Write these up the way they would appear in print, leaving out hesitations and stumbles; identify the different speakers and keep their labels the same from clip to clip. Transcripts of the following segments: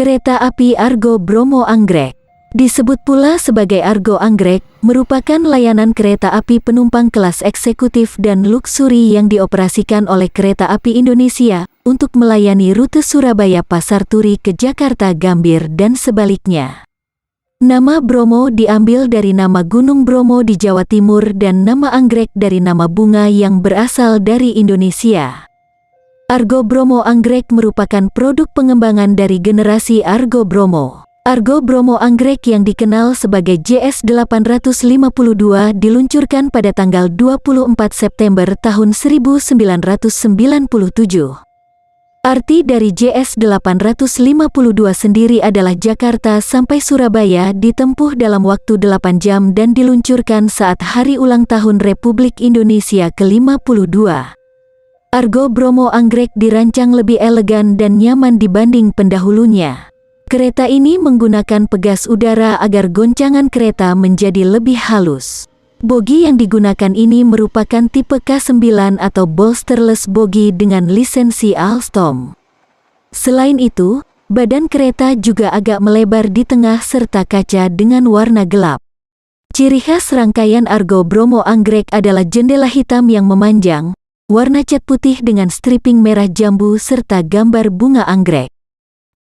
Speaker 1: Kereta api Argo Bromo Anggrek, disebut pula sebagai Argo Anggrek, merupakan layanan kereta api penumpang kelas eksekutif dan luksuri yang dioperasikan oleh Kereta Api Indonesia untuk melayani rute Surabaya Pasar Turi ke Jakarta Gambir dan sebaliknya. Nama Bromo diambil dari nama Gunung Bromo di Jawa Timur dan nama anggrek dari nama bunga yang berasal dari Indonesia. Argo Bromo Anggrek merupakan produk pengembangan dari generasi Argo Bromo. Argo Bromo Anggrek yang dikenal sebagai JS852 diluncurkan pada tanggal 24 September tahun 1997. Arti dari JS852 sendiri adalah Jakarta sampai Surabaya ditempuh dalam waktu 8 jam dan diluncurkan saat Hari Ulang Tahun Republik Indonesia ke-52. Argo Bromo Anggrek dirancang lebih elegan dan nyaman dibanding pendahulunya. Kereta ini menggunakan pegas udara agar goncangan kereta menjadi lebih halus. Bogi yang digunakan ini merupakan tipe K9 atau bolsterless bogi dengan lisensi Alstom. Selain itu, badan kereta juga agak melebar di tengah serta kaca dengan warna gelap. Ciri khas rangkaian Argo Bromo Anggrek adalah jendela hitam yang memanjang, warna cat putih dengan striping merah jambu serta gambar bunga anggrek.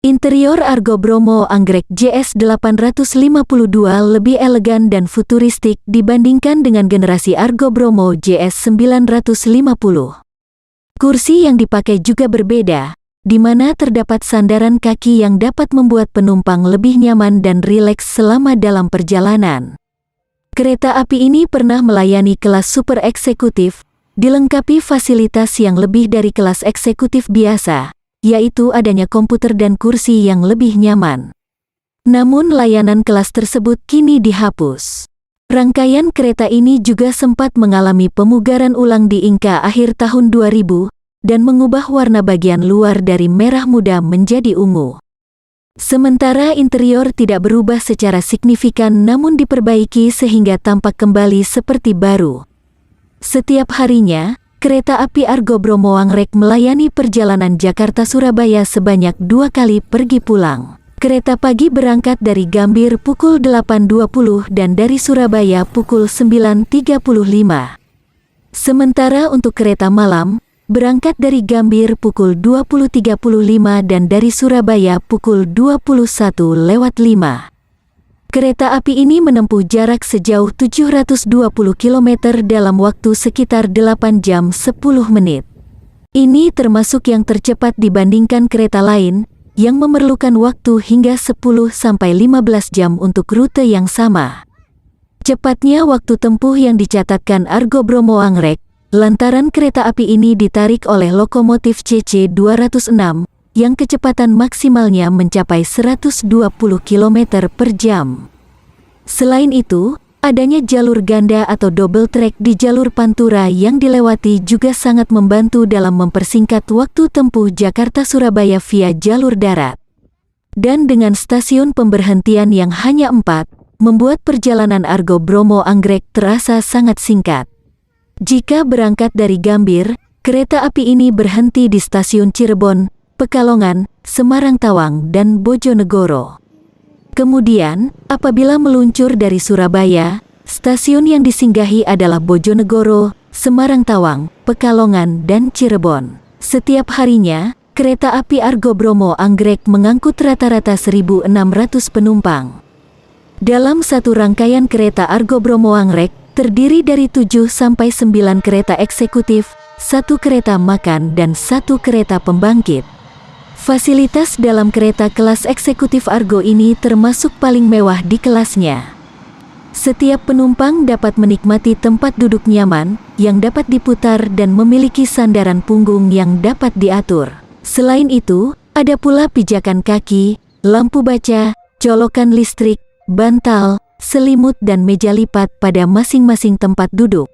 Speaker 1: Interior Argo Bromo Anggrek JS852 lebih elegan dan futuristik dibandingkan dengan generasi Argo Bromo JS950. Kursi yang dipakai juga berbeda, di mana terdapat sandaran kaki yang dapat membuat penumpang lebih nyaman dan rileks selama dalam perjalanan. Kereta api ini pernah melayani kelas super eksekutif, dilengkapi fasilitas yang lebih dari kelas eksekutif biasa, yaitu adanya komputer dan kursi yang lebih nyaman. Namun layanan kelas tersebut kini dihapus. Rangkaian kereta ini juga sempat mengalami pemugaran ulang di Inka akhir tahun 2000, dan mengubah warna bagian luar dari merah muda menjadi ungu. Sementara interior tidak berubah secara signifikan namun diperbaiki sehingga tampak kembali seperti baru. Setiap harinya, kereta api Argo Bromo Anggrek melayani perjalanan Jakarta-Surabaya sebanyak 2 kali pergi pulang. Kereta pagi berangkat dari Gambir pukul 8.20 dan dari Surabaya pukul 9.35. Sementara untuk kereta malam, berangkat dari Gambir pukul 20.35 dan dari Surabaya pukul 21.05. Kereta api ini menempuh jarak sejauh 720 km dalam waktu sekitar 8 jam 10 menit. Ini termasuk yang tercepat dibandingkan kereta lain, yang memerlukan waktu hingga 10-15 jam untuk rute yang sama. Cepatnya waktu tempuh yang dicatatkan Argo Bromo Anggrek, lantaran kereta api ini ditarik oleh lokomotif CC206, yang kecepatan maksimalnya mencapai 120 km per jam. Selain itu, adanya jalur ganda atau double track di jalur Pantura yang dilewati juga sangat membantu dalam mempersingkat waktu tempuh Jakarta-Surabaya via jalur darat. Dan dengan stasiun pemberhentian yang hanya 4, membuat perjalanan Argo Bromo Anggrek terasa sangat singkat. Jika berangkat dari Gambir, kereta api ini berhenti di stasiun Cirebon, Pekalongan, Semarang Tawang, dan Bojonegoro. Kemudian, apabila meluncur dari Surabaya, stasiun yang disinggahi adalah Bojonegoro, Semarang Tawang, Pekalongan, dan Cirebon. Setiap harinya, kereta api Argo Bromo Anggrek mengangkut rata-rata 1.600 penumpang. Dalam satu rangkaian kereta Argo Bromo Anggrek, terdiri dari 7-9 kereta eksekutif, 1 kereta makan, dan 1 kereta pembangkit. Fasilitas dalam kereta kelas eksekutif Argo ini termasuk paling mewah di kelasnya. Setiap penumpang dapat menikmati tempat duduk nyaman, yang dapat diputar dan memiliki sandaran punggung yang dapat diatur. Selain itu, ada pula pijakan kaki, lampu baca, colokan listrik, bantal, selimut dan meja lipat pada masing-masing tempat duduk.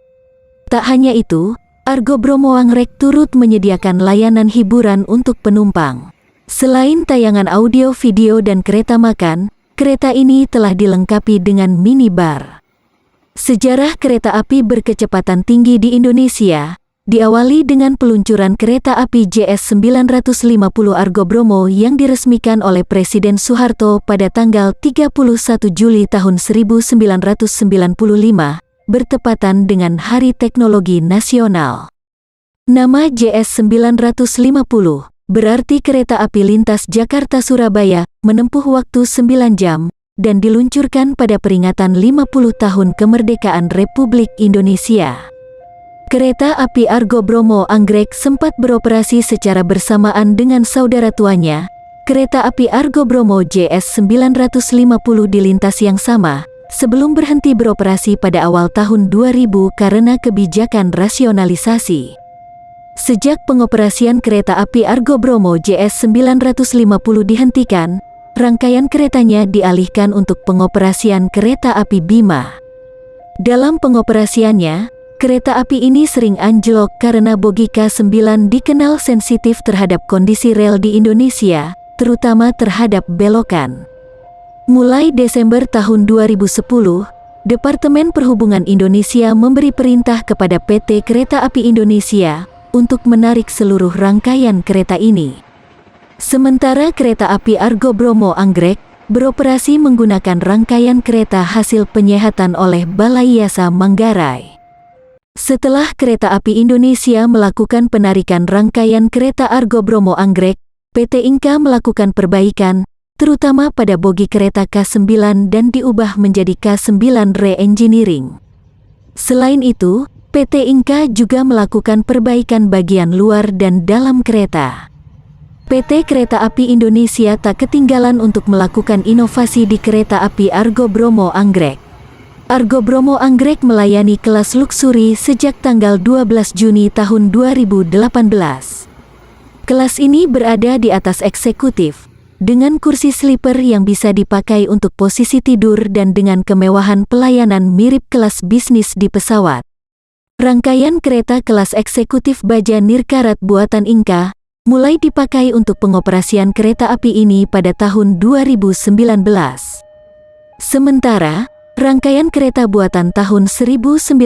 Speaker 1: Tak hanya itu, Argo Bromo Anggrek turut menyediakan layanan hiburan untuk penumpang. Selain tayangan audio, video, dan kereta makan, kereta ini telah dilengkapi dengan minibar. Sejarah kereta api berkecepatan tinggi di Indonesia, diawali dengan peluncuran kereta api JS 950 Argo Bromo yang diresmikan oleh Presiden Soeharto pada tanggal 31 Juli tahun 1995, bertepatan dengan Hari Teknologi Nasional. Nama JS 950 berarti kereta api lintas Jakarta-Surabaya, menempuh waktu 9 jam, dan diluncurkan pada peringatan 50 tahun kemerdekaan Republik Indonesia. Kereta api Argo Bromo Anggrek sempat beroperasi secara bersamaan dengan saudara tuanya, kereta api Argo Bromo JS 950 di lintas yang sama, sebelum berhenti beroperasi pada awal tahun 2000 karena kebijakan rasionalisasi. Sejak pengoperasian kereta api Argo Bromo JS 950 dihentikan, rangkaian keretanya dialihkan untuk pengoperasian kereta api Bima. Dalam pengoperasiannya, kereta api ini sering anjlok karena bogi K9 dikenal sensitif terhadap kondisi rel di Indonesia, terutama terhadap belokan. Mulai Desember tahun 2010, Departemen Perhubungan Indonesia memberi perintah kepada PT Kereta Api Indonesia untuk menarik seluruh rangkaian kereta ini. Sementara kereta api Argo Bromo Anggrek beroperasi menggunakan rangkaian kereta hasil penyehatan oleh Balai Yasa Manggarai. Setelah Kereta Api Indonesia melakukan penarikan rangkaian kereta Argo Bromo Anggrek, PT Inka melakukan perbaikan, terutama pada bogi kereta K9 dan diubah menjadi K9 Re-Engineering. Selain itu, PT Inka juga melakukan perbaikan bagian luar dan dalam kereta. PT Kereta Api Indonesia tak ketinggalan untuk melakukan inovasi di kereta api Argo Bromo Anggrek. Argo Bromo Anggrek melayani kelas luksuri sejak tanggal 12 Juni tahun 2018. Kelas ini berada di atas eksekutif, dengan kursi sleeper yang bisa dipakai untuk posisi tidur dan dengan kemewahan pelayanan mirip kelas bisnis di pesawat. Rangkaian kereta kelas eksekutif baja Nirkarat buatan Inka mulai dipakai untuk pengoperasian kereta api ini pada tahun 2019. Sementara, rangkaian kereta buatan tahun 1997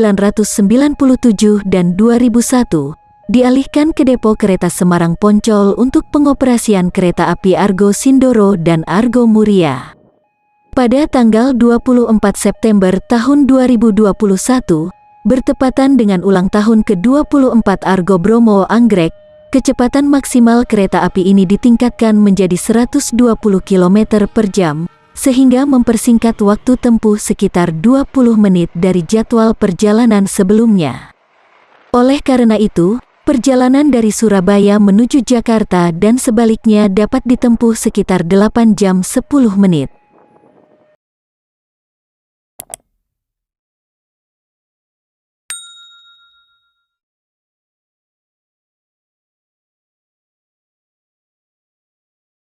Speaker 1: dan 2001 dialihkan ke depo kereta Semarang Poncol untuk pengoperasian kereta api Argo Sindoro dan Argo Muria. Pada tanggal 24 September tahun 2021, bertepatan dengan ulang tahun ke-24 Argo Bromo Anggrek, kecepatan maksimal kereta api ini ditingkatkan menjadi 120 km per jam, sehingga mempersingkat waktu tempuh sekitar 20 menit dari jadwal perjalanan sebelumnya. Oleh karena itu, perjalanan dari Surabaya menuju Jakarta dan sebaliknya dapat ditempuh sekitar 8 jam 10 menit.